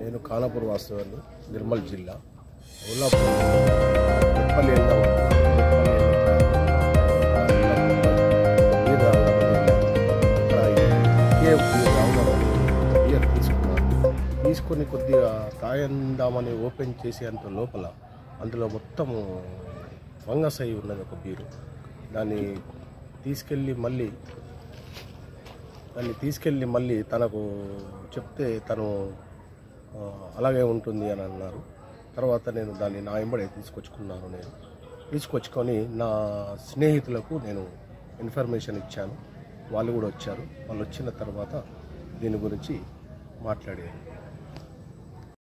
నేను ఖానాపూర్ వాస్తవాన్ని, నిర్మల్ జిల్లా ఓలాపూర్ ఉప్పల్లి బియర్ తీసుకొని కొద్దిగా తాయందామని ఓపెన్ చేసేంత లోపల అందులో మొత్తము ఫంగస్ అయి ఉన్నది ఒక బీరు. దాన్ని తీసుకెళ్ళి మళ్ళీ తనకు చెప్తే తను అలాగే ఉంటుంది అని అన్నారు. తర్వాత నేను దాన్ని నా వెంబడే తీసుకొచ్చుకొని నా స్నేహితులకు నేను ఇన్ఫర్మేషన్ ఇచ్చాను. వాళ్ళు కూడా వచ్చారు. వాళ్ళు వచ్చిన తర్వాత దీని గురించి మాట్లాడారు.